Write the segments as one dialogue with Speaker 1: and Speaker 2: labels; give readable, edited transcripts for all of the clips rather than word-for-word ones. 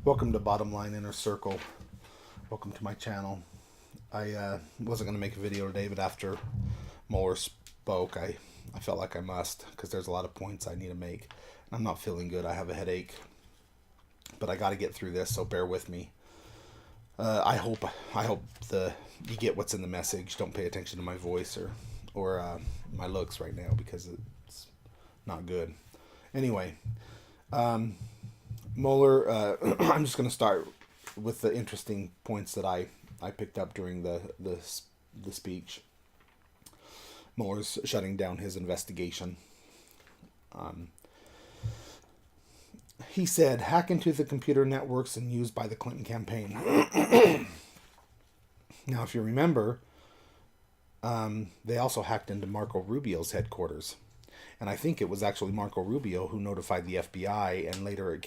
Speaker 1: Welcome to Bottom Line Inner Circle. Welcome to my channel. I wasn't going to make a video today, but after Muller spoke, I felt like I must, because there's a lot of points I need to make. I'm not feeling good. I have a headache, but I got to get through this, so bear with me. I hope you get what's in the message. Don't pay attention to my voice or my looks right now, because it's not good. Anyway, Muller, I'm just going to start with the interesting points that I picked up during the speech. Muller's shutting down his investigation. He said, hack into the computer networks and used by the Clinton campaign. Now, if you remember, they also hacked into Marco Rubio's headquarters. And I think it was actually Marco Rubio who notified the FBI, and later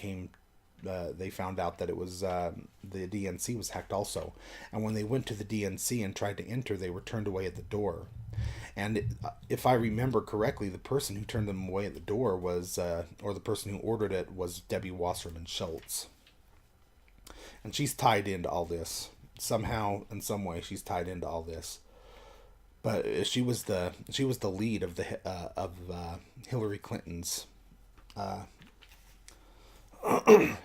Speaker 1: they found out that it was the DNC was hacked also. And when they went to the DNC and tried to enter, they were turned away at the door. And if I remember correctly, the person who turned them away at the door was, or the person who ordered it was Debbie Wasserman Schultz. And she's tied into all this. Somehow, in some way, she's tied into all this. But she was the lead of Hillary Clinton's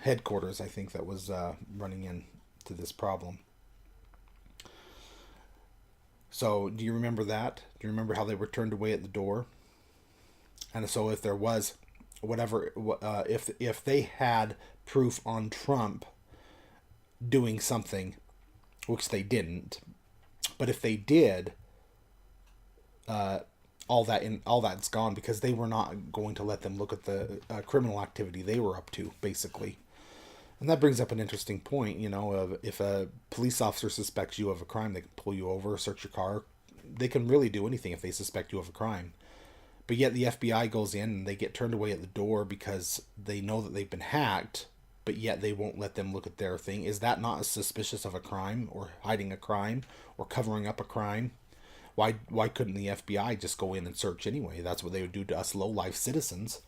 Speaker 1: headquarters, I think, that was running into this problem. So, do you remember that? Do you remember how they were turned away at the door? And so, if there was whatever, if they had proof on Trump doing something, which they didn't, but if they did, all that's gone, because they were not going to let them look at the criminal activity they were up to, basically. And that brings up an interesting point, of if a police officer suspects you of a crime, they can pull you over, search your car. They can really do anything if they suspect you of a crime. But yet the FBI goes in and they get turned away at the door because they know that they've been hacked, but yet they won't let them look at their thing. Is that not suspicious of a crime, or hiding a crime, or covering up a crime? Why couldn't the FBI just go in and search anyway? That's what they would do to us low-life citizens.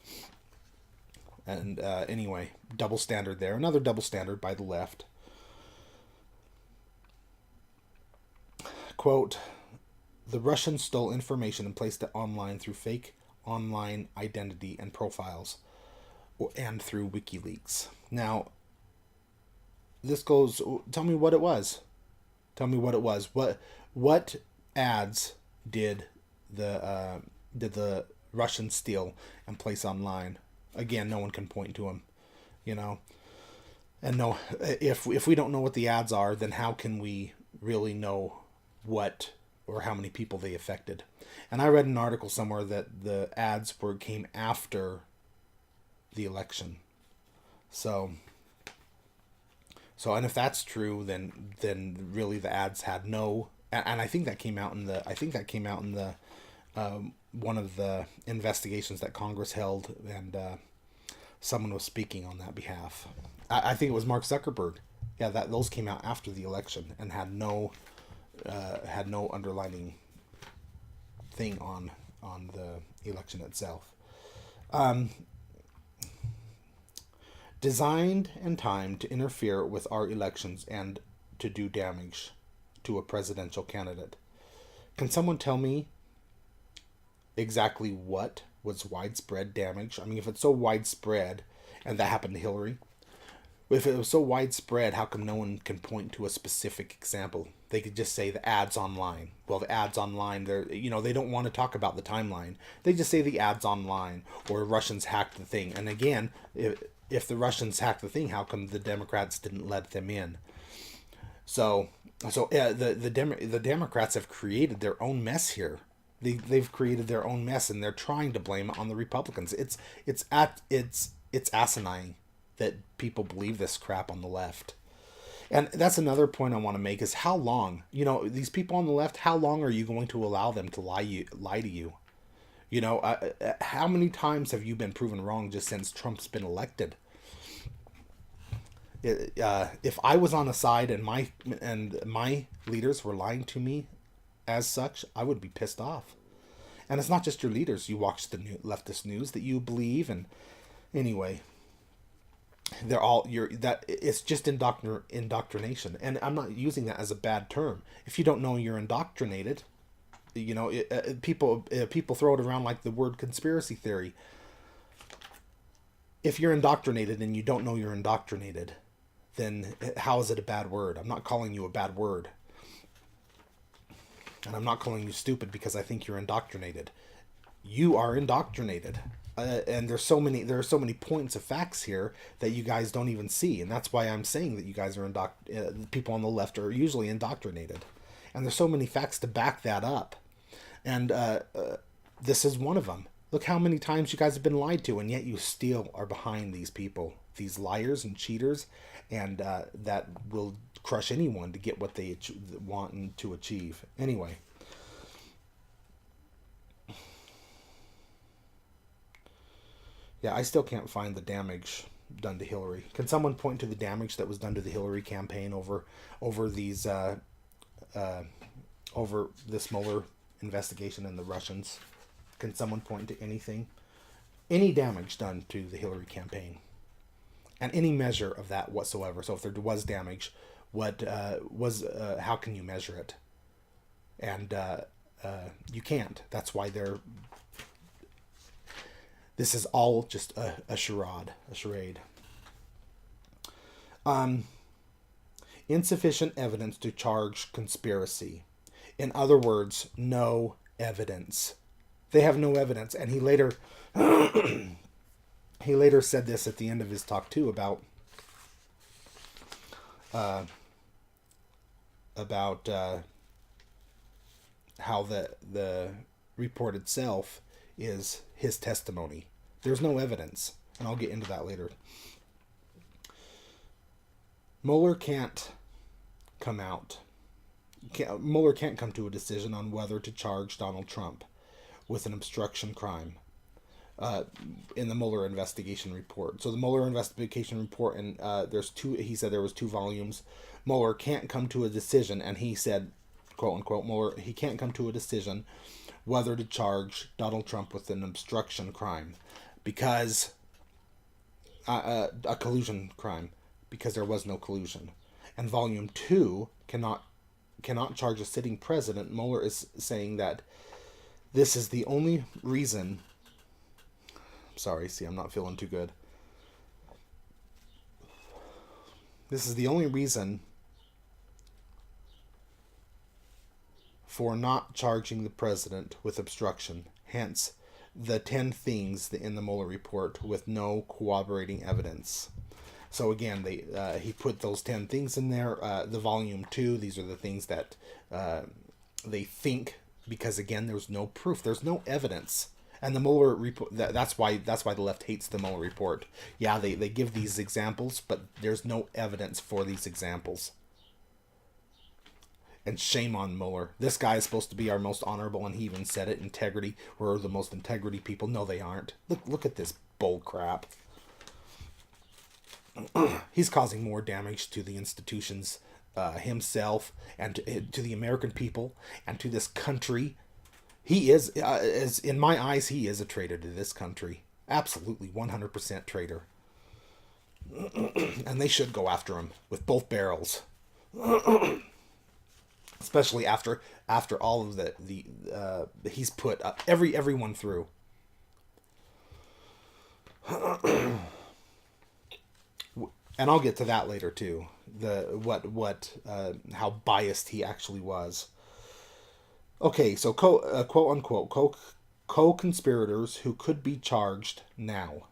Speaker 1: And anyway, double standard there. Another double standard by the left. Quote, the Russians stole information and placed it online through fake online identity and profiles, and through WikiLeaks. Now, this goes, tell me what it was. Tell me what it was. What ads did the Russians steal and place online? Again, no one can point to them, And no, if we don't know what the ads are, then how can we really know what or how many people they affected? And I read an article somewhere that the ads came after the election. So, and if that's true, then really the ads had no. And I think that came out in the one of the investigations that Congress held, and someone was speaking on that behalf. I think it was Mark Zuckerberg. Yeah, those came out after the election and had no underlining thing on the election itself. Designed and timed to interfere with our elections and to do damage to a presidential candidate. Can someone tell me exactly what was widespread damage? I mean, if it's so widespread, and that happened to Hillary, if it was so widespread, how come no one can point to a specific example? They could just say the ads online. Well, the ads online, they don't want to talk about the timeline. They just say the ads online, or Russians hacked the thing. And again, if the Russians hacked the thing, how come the Democrats didn't let them in? So the Democrats have created their own mess here. They've created their own mess, and they're trying to blame it on the Republicans. It's asinine that people believe this crap on the left. And that's another point I want to make, is how long, these people on the left, how long are you going to allow them to lie to you? How many times have you been proven wrong just since Trump's been elected? If I was on a side and my leaders were lying to me as such, I would be pissed off. And it's not just your leaders. You watch the leftist news that you believe, and anyway, they're all you're that it's just indoctrination, and I'm not using that as a bad term. If you don't know you're indoctrinated, people throw it around like the word conspiracy theory. If you're indoctrinated and you don't know you're indoctrinated, then how is it a bad word? I'm not calling you a bad word, and I'm not calling you stupid because I think you're indoctrinated. You are indoctrinated. And there are so many points of facts here that you guys don't even see, and that's why I'm saying that you guys are people on the left are usually indoctrinated, and there's so many facts to back that up, and this is one of them. Look how many times you guys have been lied to, and yet you still are behind these people, these liars and cheaters, and that will crush anyone to get what they want to achieve. Anyway. Yeah, I still can't find the damage done to Hillary. Can someone point to the damage that was done to the Hillary campaign over these over this Mueller investigation and the Russians? Can someone point to anything? Any damage done to the Hillary campaign? And any measure of that whatsoever. So if there was damage, what was how can you measure it? And you can't. That's why this is all just a charade. Insufficient evidence to charge conspiracy. In other words, no evidence. They have no evidence, and he later said this at the end of his talk too about how the report itself is his testimony. There's no evidence, and I'll get into that later. Mueller can't come to a decision on whether to charge Donald Trump with an obstruction crime in the Mueller investigation report. So the Mueller investigation report, and he said there was 2 volumes. Mueller can't come to a decision, and he said, quote unquote, Mueller, he can't come to a decision whether to charge Donald Trump with an obstruction crime because a collusion crime, because there was no collusion. And volume 2 cannot charge a sitting president. Mueller is saying that this is the only reason. Sorry, see, I'm not feeling too good. This is the only reason for not charging the president with obstruction. Hence, the 10 things in the Mueller report with no corroborating evidence. So again, he put those 10 things in there. The volume 2, these are the things that they think, because again, there's no proof, there's no evidence. And the Mueller report, that's why the left hates the Mueller report. Yeah, they give these examples, but there's no evidence for these examples. And shame on Mueller. This guy is supposed to be our most honorable, and he even said it. Integrity. We're the most integrity people. No, they aren't. Look at this bull crap. He's causing more damage to the institutions himself, and to the American people, and to this country. He is, in my eyes, he is a traitor to this country. Absolutely, 100% traitor. And they should go after him with both barrels. Especially after all of the he's put everyone through. And I'll get to that later too. How biased he actually was. Okay, so quote unquote co-conspirators who could be charged now.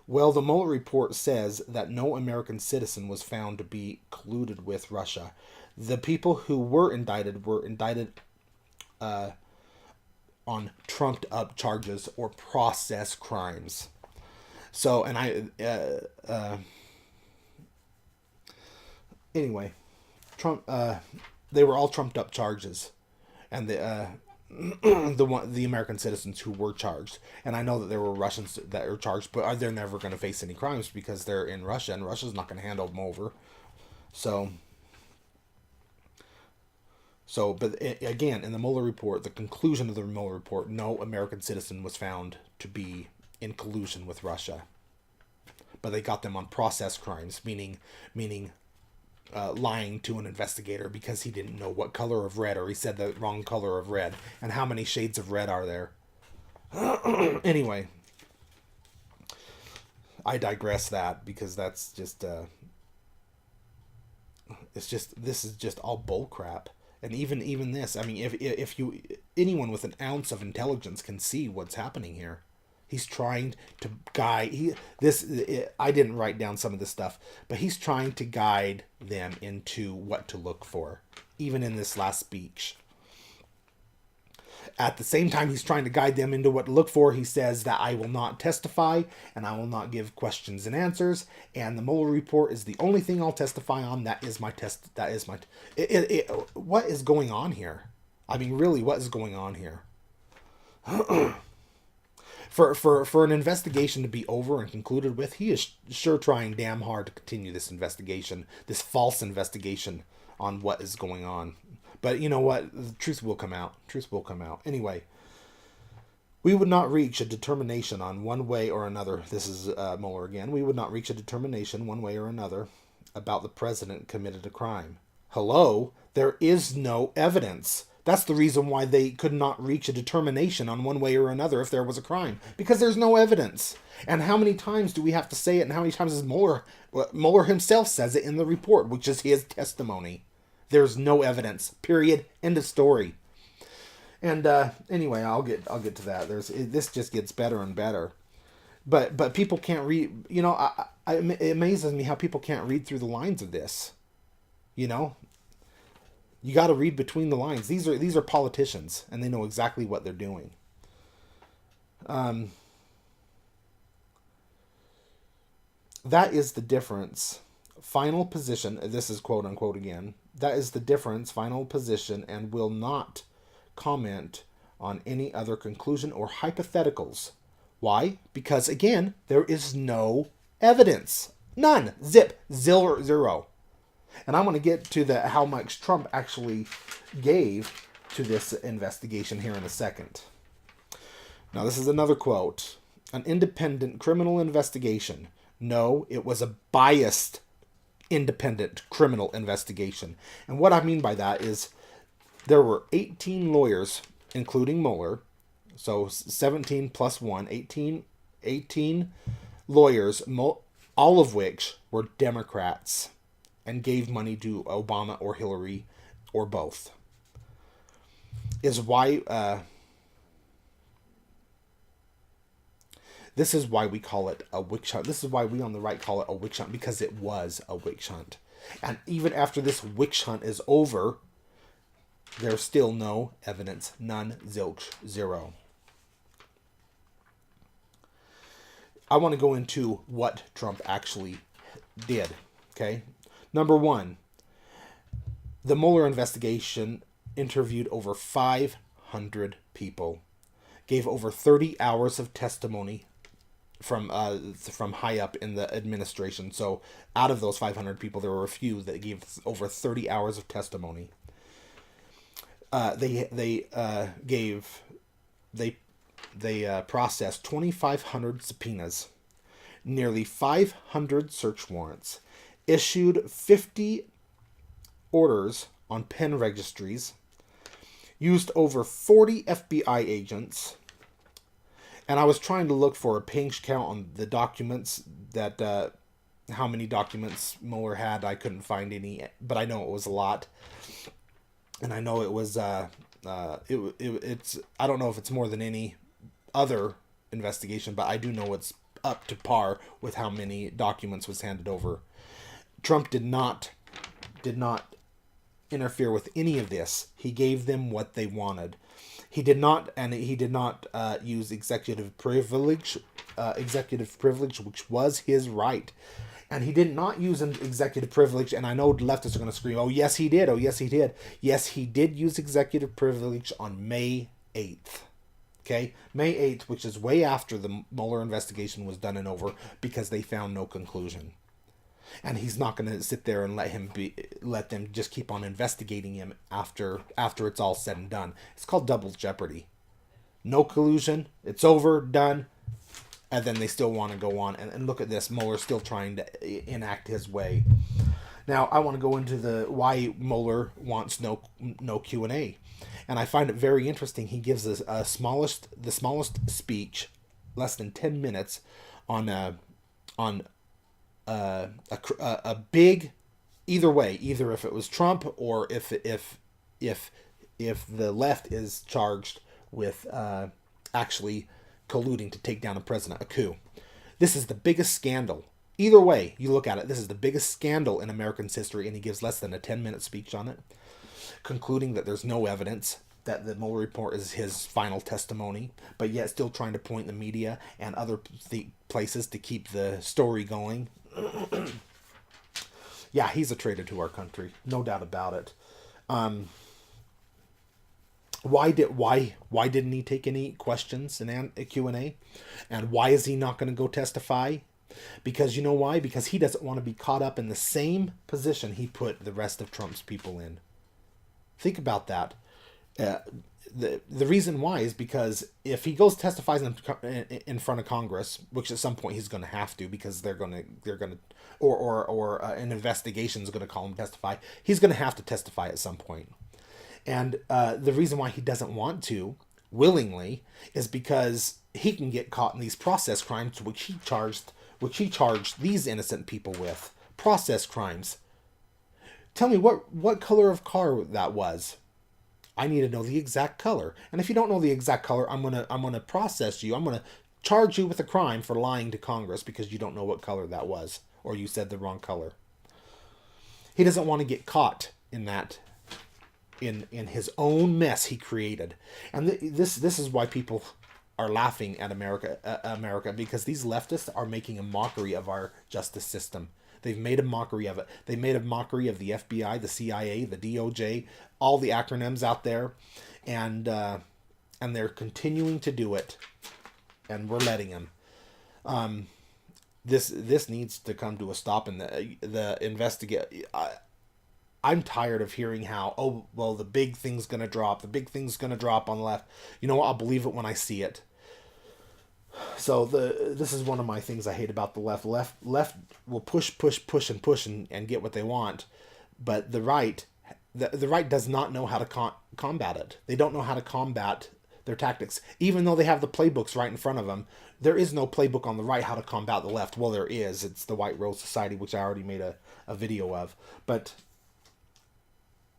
Speaker 1: Well, the Mueller report says that no American citizen was found to be colluded with Russia. The people who were indicted on trumped up charges or process crimes. So, and anyway, they were all trumped up charges, and the American citizens who were charged. And I know that there were Russians that are charged, but they're never going to face any crimes because they're in Russia, and Russia's not going to hand them over. But again, in the Mueller report, the conclusion of the Mueller report, no American citizen was found to be in collusion with Russia. but they got them on process crimes, meaning lying to an investigator because he didn't know what color of red, or he said the wrong color of red. And how many shades of red are there? Anyway, I digress that because that's just this is just all bull crap. And even this, I mean, if you anyone with an ounce of intelligence can see what's happening here. He's trying to guide. I didn't write down some of this stuff, but he's trying to guide them into what to look for, even in this last speech. At the same time, he's trying to guide them into what to look for. He says that I will not testify and I will not give questions and answers. And the Mueller report is the only thing I'll testify on. That is my test. That is my. What is going on here? I mean, really, what is going on here? For an investigation to be over and concluded with, he is sure trying damn hard to continue this investigation, this false investigation on what is going on. But you know what? The truth will come out. Truth will come out. Anyway, we would not reach a determination on one way or another. This is Mueller again. We would not reach a determination one way or another about the president committed a crime. Hello? There is no evidence. That's the reason why they could not reach a determination on one way or another if there was a crime. Because there's no evidence. And how many times do we have to say it, and how many times is Mueller himself says it in the report, which is his testimony. There's no evidence. Period. End of story. And anyway, I'll get to that. This just gets better and better. But people can't read, you know, it amazes me how people can't read through the lines of this. You know? You got to read between the lines. These are politicians, and they know exactly what they're doing. That is the difference. Final position. This is quote unquote again. That is the difference. Final position, and will not comment on any other conclusion or hypotheticals. Why? Because again, there is no evidence. None. Zip. Zero. And I want to get to how much Trump actually gave to this investigation here in a second. Now, this is another quote. An independent criminal investigation. No, it was a biased independent criminal investigation. And what I mean by that is there were 18 lawyers, including Mueller. So 17 plus 1, 18 lawyers, all of which were Democrats, and gave money to Obama or Hillary or both. Is why this is why we call it a witch hunt. This is why we on the right call it a witch hunt, because it was a witch hunt. And even after this witch hunt is over, there's still no evidence. None. Zilch. Zero. I want to go into what Trump actually did. Okay. Number one, the Mueller investigation interviewed over 500 people, gave over 30 hours of testimony from high up in the administration. So out of those 500 people, there were a few that gave over 30 hours of testimony. They processed 2,500 subpoenas, nearly 500 search warrants, issued 50 orders on pen registries, used over 40 FBI agents, and I was trying to look for a page count on the documents that how many documents Mueller had. I couldn't find any, but I know it was a lot, and I know it was it's I don't know if it's more than any other investigation, but I do know it's up to par with how many documents was handed over. Trump did not interfere with any of this. He gave them what they wanted. He did not use executive privilege, which was his right. And he did not use an executive privilege, and I know leftists are going to scream, oh, yes, he did. Oh, yes, he did. Yes, he did use executive privilege on May 8th. Okay? May 8th, which is way after the Mueller investigation was done and over, because they found no conclusion. And he's not going to sit there and let them just keep on investigating him after it's all said and done. It's called double jeopardy. No collusion. It's over. Done. and then they still want to go on. And look at this, Mueller's still trying to enact his way. Now, I want to go into the why Mueller wants no Q&A. And I find it very interesting. He gives us the smallest speech, less than 10 minutes, on a big, either way, either if it was Trump or if the left is charged with actually colluding to take down a president, a coup. This is the biggest scandal. Either way you look at it, this is the biggest scandal in American history, and he gives less than a 10-minute speech on it, concluding that there's no evidence, that the Mueller report is his final testimony, but yet still trying to point the media and other places to keep the story going. Yeah, he's a traitor to our country, no doubt about it. Why didn't he take any questions in a Q&A? And why is he not going to go testify? Because you know why? Because he doesn't want to be caught up in the same position he put the rest of Trump's people in. Think about that. The reason why is because if he goes testifies in front of Congress, which at some point he's going to have to, because they're going to or an investigation is going to call him to testify, he's going to have to testify at some point. And the reason why he doesn't want to willingly is because he can get caught in these process crimes, which he charged these innocent people with. Process crimes. Tell me what color of car that was. I need to know the exact color. And if you don't know the exact color, I'm gonna process you. I'm gonna charge you with a crime for lying to Congress because you don't know what color that was, or you said the wrong color. He doesn't want to get caught in that, in his own mess he created. And this is why people are laughing at America, because these leftists are making a mockery of our justice system. They've made a mockery of it. They made a mockery of the FBI, the CIA, the DOJ, all the acronyms out there, and they're continuing to do it, and we're letting them. This needs to come to a stop, and the investigate. I'm tired of hearing how, the big thing's gonna drop. The big thing's gonna drop on the left. You know what? I'll believe it when I see it. So this is one of my things I hate about the left. Left will push and get what they want, but the right does not know how to combat it. They don't know how to combat their tactics, even though they have the playbooks right in front of them. There is no playbook on the right how to combat the left. Well, there is. It's the White Rose Society, which I already made a video of, but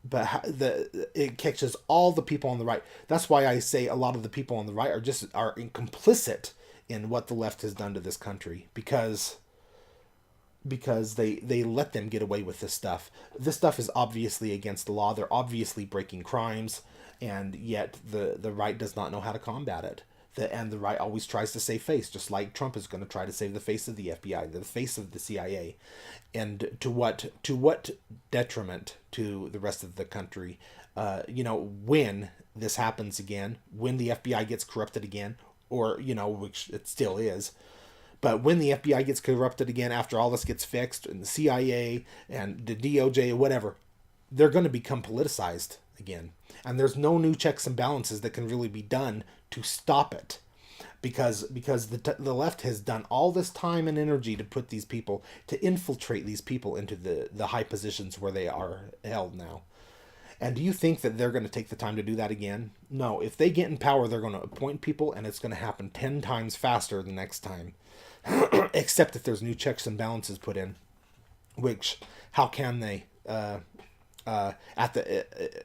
Speaker 1: it catches all the people on the right. That's why I say a lot of the people on the right are complicit in what the left has done to this country, because they let them get away with this stuff. This stuff is obviously against the law. They're obviously breaking crimes, and yet the right does not know how to combat it. And the right always tries to save face, just like Trump is going to try to save the face of the FBI, the face of the CIA. And to what detriment to the rest of the country? When this happens again, when the FBI gets corrupted again, or, which it still is, but when the FBI gets corrupted again after all this gets fixed, and the CIA and the DOJ or whatever, they're going to become politicized again. And there's no new checks and balances that can really be done to stop it, because the left has done all this time and energy to put these people, to infiltrate these people into the high positions where they are held now. And do you think that they're going to take the time to do that again? No. If they get in power, they're going to appoint people, and it's going to happen 10 times faster the next time. Except if there's new checks and balances put in, which, how can they?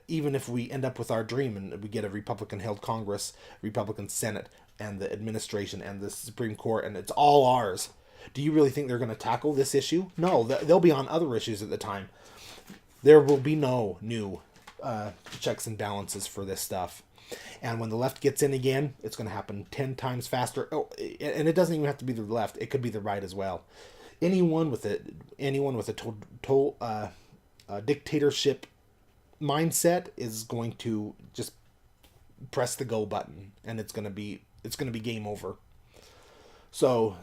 Speaker 1: Even if we end up with our dream and we get a Republican-held Congress, Republican Senate, and the administration and the Supreme Court, and it's all ours, do you really think they're going to tackle this issue? No, they'll be on other issues at the time. There will be no new checks and balances for this stuff. And when the left gets in again, it's going to happen 10 times faster. Oh, and it doesn't even have to be the left. It could be the right as well. Anyone with a total dictatorship mindset is going to just press the go button, and it's going to be game over. So,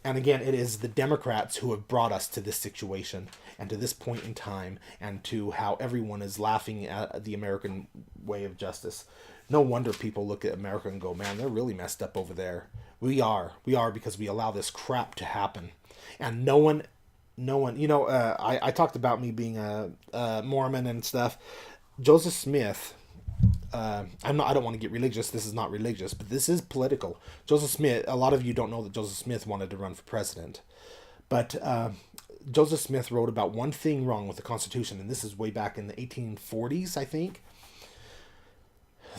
Speaker 1: and again, it is the Democrats who have brought us to this situation and to this point in time, and to how everyone is laughing at the American way of justice. No wonder people look at America and go, man, they're really messed up over there. We are because we allow this crap to happen. And no one, I talked about me being a Mormon and stuff. Joseph Smith, I don't want to get religious. This is not religious, but this is political. Joseph Smith, a lot of you don't know that Joseph Smith wanted to run for president. But Joseph Smith wrote about one thing wrong with the Constitution, and this is way back in the 1840s, I think.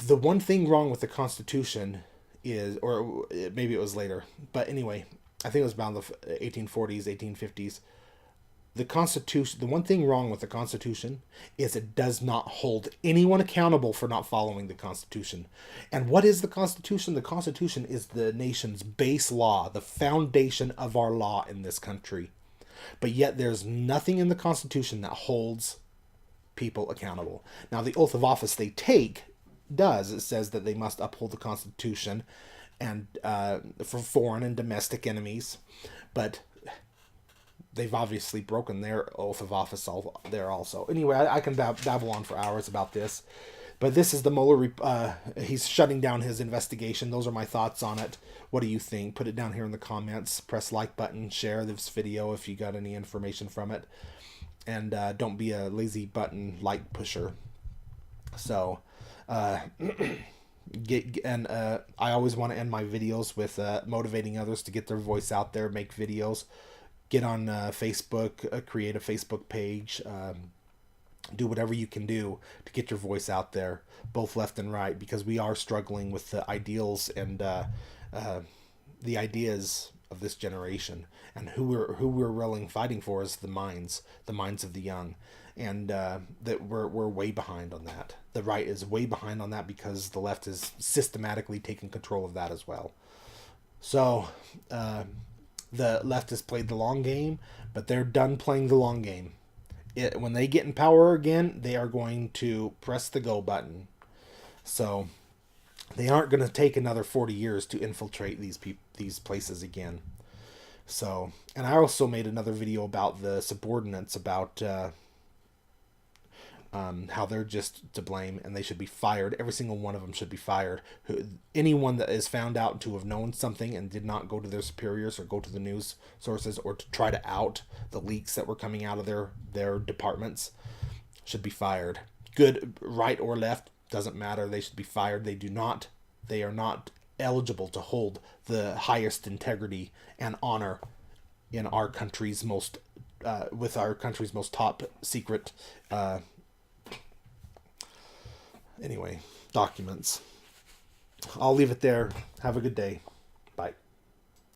Speaker 1: The one thing wrong with the Constitution is, or maybe it was later, but anyway, I think it was about the 1840s, 1850s. The Constitution, the one thing wrong with the Constitution is it does not hold anyone accountable for not following the Constitution. And what is the Constitution? The Constitution is the nation's base law, the foundation of our law in this country. But yet there's nothing in the Constitution that holds people accountable. Now, the oath of office they take does. It says that they must uphold the Constitution and for foreign and domestic enemies. But they've obviously broken their oath of office there also. Anyway, I can babble on for hours about this. But this is the Muller, he's shutting down his investigation. Those are my thoughts on it. What do you think? Put it down here in the comments. Press like button, share this video if you got any information from it. And don't be a lazy button like pusher. So, I always want to end my videos with motivating others to get their voice out there, make videos. Get on Facebook, create a Facebook page, do whatever you can do to get your voice out there, both left and right, because we are struggling with the ideals and the ideas of this generation, and who we're really fighting for is the minds of the young, and that we're way behind on that. The right is way behind on that because the left is systematically taking control of that as well. So. The left has played the long game, but they're done playing the long game. When they get in power again, they are going to press the go button. So they aren't going to take another 40 years to infiltrate these places again. So, and I also made another video about the subordinates, about how they're just to blame and they should be fired. Every single one of them should be fired. Anyone that is found out to have known something and did not go to their superiors or go to the news sources or to try to out the leaks that were coming out of their departments should be fired. Good, right or left, doesn't matter. They should be fired. They are not eligible to hold the highest integrity and honor in our country's most with our country's most top secret documents. I'll leave it there. Have a good day.